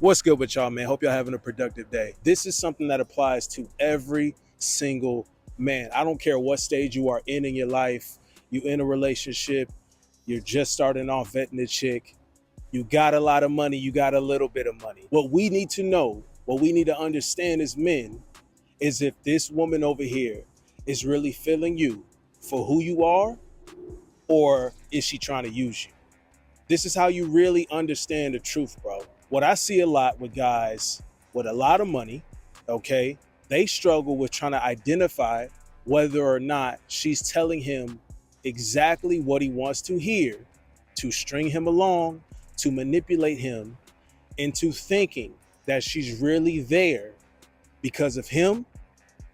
What's good with y'all, man? Hope y'all having a productive day. This is something that applies to every single man. I don't care what stage you are in your life. You in a relationship, you're just starting off vetting a chick, you got a lot of money, you got a little bit of money. What we need to know, what we need to understand as men is if this woman over here is really feeling you for who you are, or is she trying to use you? This is how you really understand the truth, bro. What I see a lot with guys with a lot of money, okay, they struggle with trying to identify whether or not she's telling him exactly what he wants to hear, to string him along, to manipulate him into thinking that she's really there because of him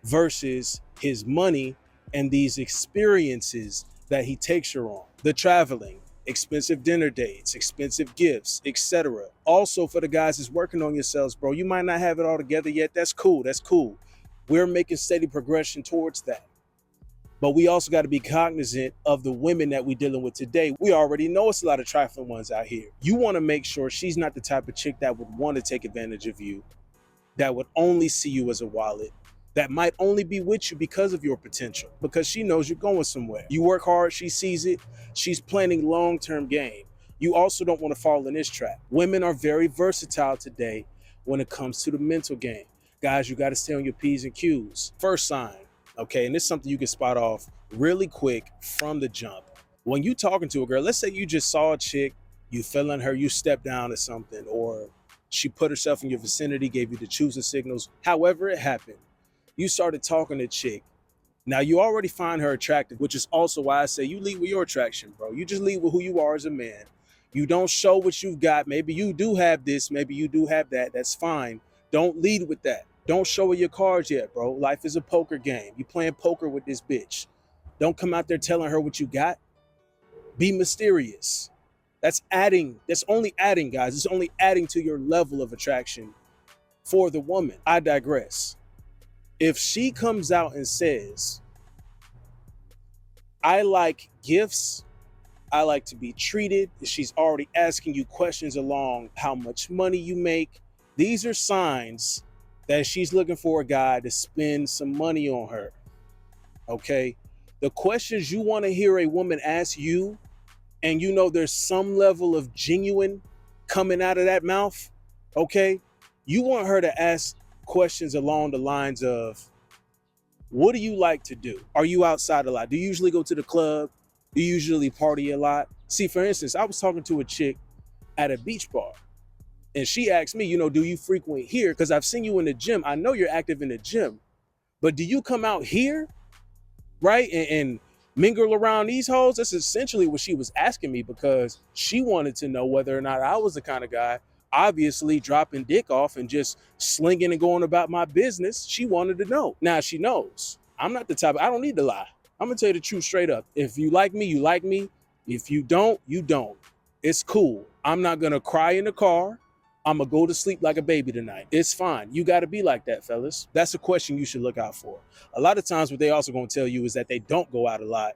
versus his money and these experiences that he takes her on. The traveling, expensive dinner dates, expensive gifts, etc. Also, for the guys that's working on yourselves, bro, you might not have it all together yet. That's cool. That's cool. We're making steady progression towards that. But we also got to be cognizant of the women that we're dealing with today. We already know it's a lot of trifling ones out here. You want to make sure she's not the type of chick that would want to take advantage of you, that would only see you as a wallet, that might only be with you because of your potential, because she knows you're going somewhere. You work hard, she sees it, she's planning long-term game. You also don't want to fall in this trap. Women are very versatile today when it comes to the mental game. Guys, you got to stay on your P's and Q's. First sign, okay, and this is something you can spot off really quick from the jump. When you talking to a girl, let's say you just saw a chick, you feeling her, you step down or something, or she put herself in your vicinity, gave you the choosing signals, however it happened. You started talking to chick. Now you already find her attractive, which is also why I say you lead with your attraction, bro. You just lead with who you are as a man. You don't show what you've got. Maybe you do have this, maybe you do have that. That's fine. Don't lead with that. Don't show her your cards yet, bro. Life is a poker game. You playing poker with this bitch. Don't come out there telling her what you got. Be mysterious. That's only adding, guys. It's only adding to your level of attraction for the woman. I digress. If she comes out and says, I like gifts, I like to be treated, she's already asking you questions along how much money you make, these are signs that she's looking for a guy to spend some money on her, okay? The questions you want to hear a woman ask you, and you know there's some level of genuine coming out of that mouth, okay? You want her to ask questions along the lines of, what do you like to do? Are you outside a lot? Do you usually go to the club? Do you usually party a lot? See, for instance, I was talking to a chick at a beach bar, and she asked me, do you frequent here? Because I've seen you in the gym. I know you're active in the gym, but do you come out here, right? And mingle around these hoes? That's essentially what she was asking me, because she wanted to know whether or not I was the kind of guy obviously dropping dick off and just slinging and going about my business. She wanted to know. Now she knows I'm not the type, I don't need to lie. I'm gonna tell you the truth straight up. If you like me, you like me. If you don't, you don't. It's cool. I'm not gonna cry in the car. I'm gonna go to sleep like a baby tonight. It's fine. You gotta be like that, fellas. That's a question you should look out for. A lot of times what they also gonna tell you is that they don't go out a lot.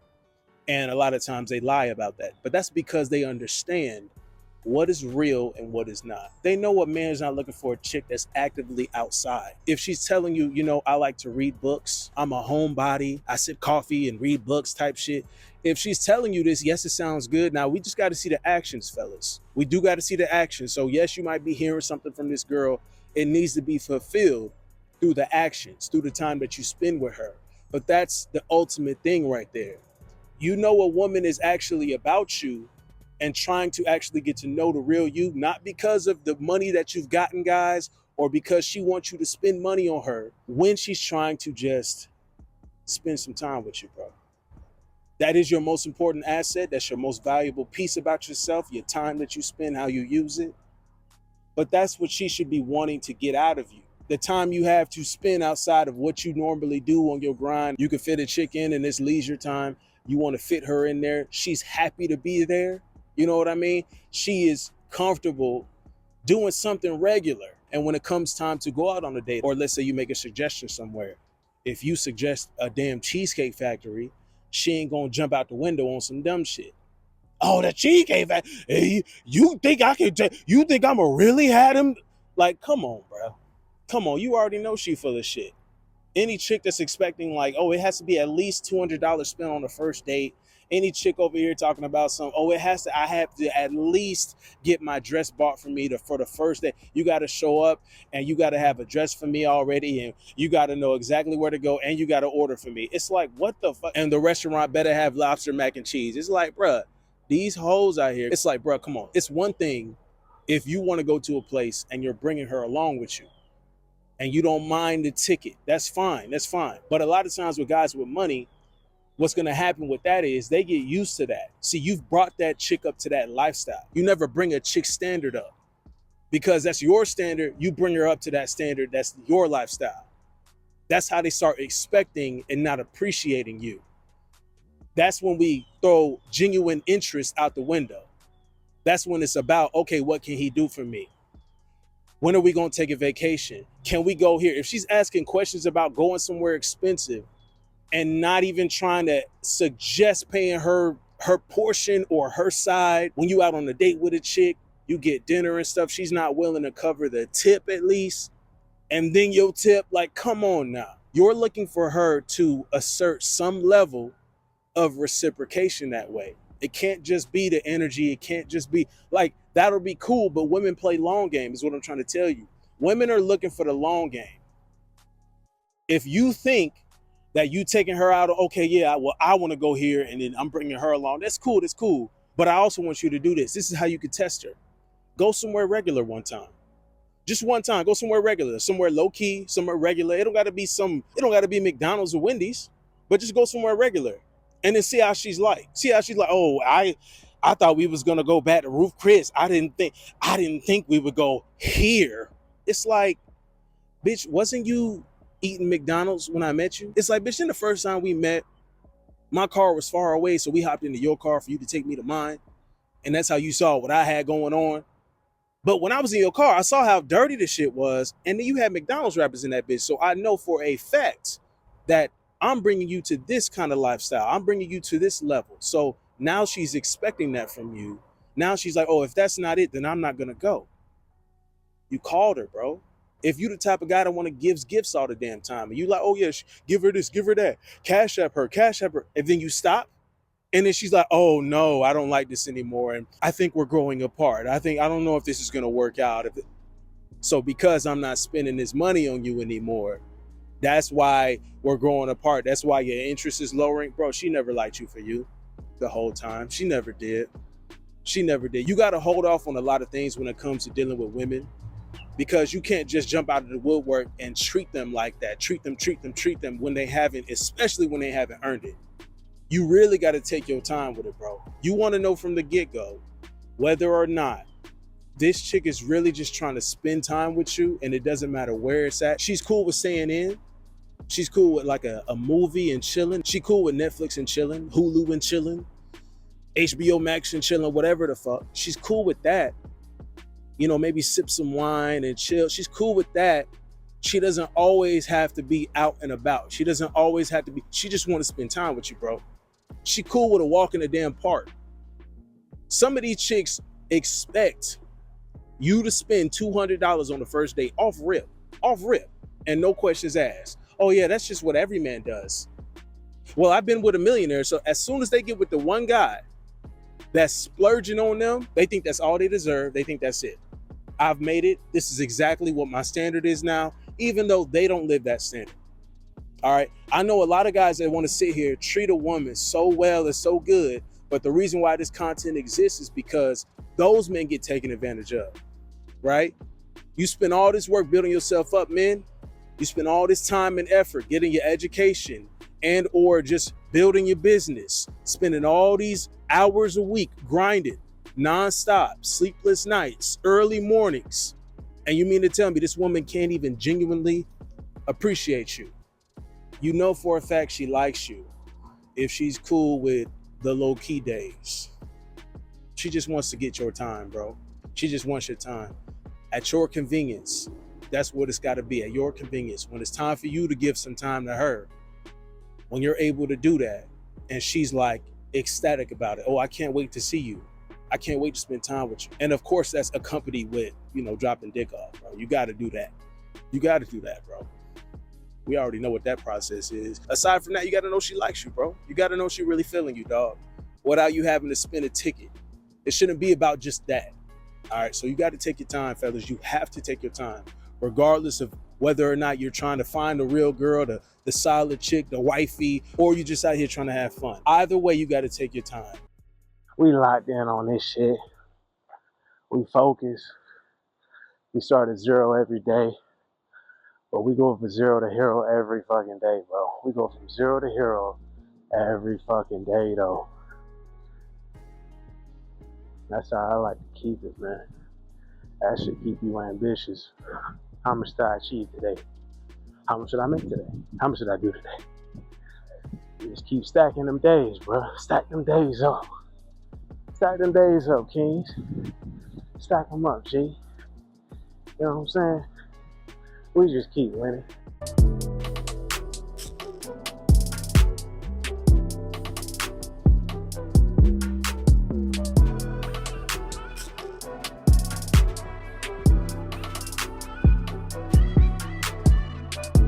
And a lot of times they lie about that. But that's because they understand what is real and what is not. They know what man's not looking for a chick that's actively outside. If she's telling you, I like to read books, I'm a homebody, I sip coffee and read books type shit. If she's telling you this, yes, it sounds good. Now we just got to see the actions, fellas. We do got to see the actions. So yes, you might be hearing something from this girl. It needs to be fulfilled through the actions, through the time that you spend with her. But that's the ultimate thing right there. You know a woman is actually about you and trying to actually get to know the real you, not because of the money that you've gotten, guys, or because she wants you to spend money on her, when she's trying to just spend some time with you, bro. That is your most important asset. That's your most valuable piece about yourself, your time that you spend, how you use it. But that's what she should be wanting to get out of you. The time you have to spend outside of what you normally do on your grind. You can fit a chick in this leisure time. You want to fit her in there. She's happy to be there. You know what I mean? She is comfortable doing something regular. And when it comes time to go out on a date, or let's say you make a suggestion somewhere, if you suggest a damn Cheesecake Factory, she ain't gonna jump out the window on some dumb shit. Oh, the Cheesecake Factory, hey, you think I'ma really have them? Like, come on, bro. Come on, you already know she full of shit. Any chick that's expecting like, oh, it has to be at least $200 spent on the first date. Any chick over here talking about some, oh, I have to at least get my dress bought for me for the first day. You got to show up and you got to have a dress for me already, and you got to know exactly where to go, and you got to order for me. It's like, what the fuck? And the restaurant better have lobster mac and cheese. It's like, bruh, these hoes out here. It's like, bruh, come on. It's one thing if you want to go to a place and you're bringing her along with you, and you don't mind the ticket, that's fine. That's fine. But a lot of times with guys with money, what's going to happen with that is they get used to that. See, you've brought that chick up to that lifestyle. You never bring a chick standard up because that's your standard. You bring her up to that standard. That's your lifestyle. That's how they start expecting and not appreciating you. That's when we throw genuine interest out the window. That's when it's about, okay, what can he do for me? When are we going to take a vacation? Can we go here? If she's asking questions about going somewhere expensive and not even trying to suggest paying her portion or her side, when you out on a date with a chick, you get dinner and stuff, she's not willing to cover the tip at least, and then your tip, like, come on now. You're looking for her to assert some level of reciprocation that way. It can't just be the energy. It can't just be like, that'll be cool, but women play long game is what I'm trying to tell you. Women are looking for the long game. If you think that you taking her out, okay, yeah, well, I want to go here and then I'm bringing her along. That's cool. But I also want you to do this. This is how you could test her. Go somewhere regular one time. Just one time, go somewhere regular, somewhere low key, somewhere regular. It don't gotta be McDonald's or Wendy's, but just go somewhere regular. And then see how she's like. Oh, I thought we was gonna go back to Ruth Chris. I didn't think we would go here. It's like, bitch, wasn't you eating McDonald's when I met you? It's like, bitch, then the first time we met, my car was far away, so we hopped into your car for you to take me to mine. And that's how you saw what I had going on. But when I was in your car, I saw how dirty the shit was. And then you had McDonald's wrappers in that bitch. So I know for a fact that I'm bringing you to this kind of lifestyle. I'm bringing you to this level. So now she's expecting that from you. Now she's like, oh, if that's not it, then I'm not going to go. You called her, bro. If you the type of guy that want to give gifts all the damn time, and you like, oh, yeah, give her this, give her that. Cash app her. And then you stop. And then she's like, oh, no, I don't like this anymore. And I think we're growing apart. I don't know if this is going to work out. So because I'm not spending this money on you anymore, that's why we're growing apart. That's why your interest is lowering. Bro, she never liked you for you the whole time. She never did. You got to hold off on a lot of things when it comes to dealing with women, because you can't just jump out of the woodwork and treat them like that. Treat them when they haven't, especially when they haven't earned it. You really got to take your time with it, bro. You want to know from the get-go whether or not this chick is really just trying to spend time with you, and it doesn't matter where it's at. She's cool with staying in. She's cool with like a movie and chilling. She cool with Netflix and chilling, Hulu and chilling, HBO Max and chilling, whatever the fuck. She's cool with that. You know, maybe sip some wine and chill. She's cool with that. She doesn't always have to be out and about. She doesn't always have to be, she just want to spend time with you, bro. She cool with a walk in the damn park. Some of these chicks expect you to spend $200 on the first date off rip, and no questions asked. Oh yeah, that's just what every man does. Well, I've been with a millionaire, so as soon as they get with the one guy that's splurging on them, they think that's all they deserve. They think that's it. I've made it. This is exactly what my standard is now, even though they don't live that standard. All right. I know a lot of guys that want to sit here, treat a woman so well and so good, but the reason why this content exists is because those men get taken advantage of, right? You spend all this work building yourself up, men. You spend all this time and effort getting your education and or just building your business, spending all these hours a week grinding, nonstop, sleepless nights, early mornings. And you mean to tell me this woman can't even genuinely appreciate you? You know for a fact she likes you if she's cool with the low-key days. She just wants to get your time, bro. She just wants your time. At your convenience. That's what it's got to be, at your convenience. When it's time for you to give some time to her, when you're able to do that, and she's like ecstatic about it. Oh, I can't wait to see you. I can't wait to spend time with you. And of course, that's accompanied with, dropping dick off, bro. You got to do that. You got to do that, bro. We already know what that process is. Aside from that, you got to know she likes you, bro. You got to know she really feeling you, dog. Without you having to spend a ticket. It shouldn't be about just that. All right, so you got to take your time, fellas. You have to take your time, regardless of whether or not you're trying to find the real girl, the solid chick, the wifey, or you're just out here trying to have fun. Either way, you got to take your time. We locked in on this shit. We focus. We start at zero every day. But we go from zero to hero every fucking day, bro. We go from zero to hero every fucking day, though. That's how I like to keep it, man. That should keep you ambitious. How much did I achieve today? How much did I make today? How much did I do today? You just keep stacking them days, bro. Stack them days up. Stack them days up, kings. Stack them up, G. You know what I'm saying? We just keep winning.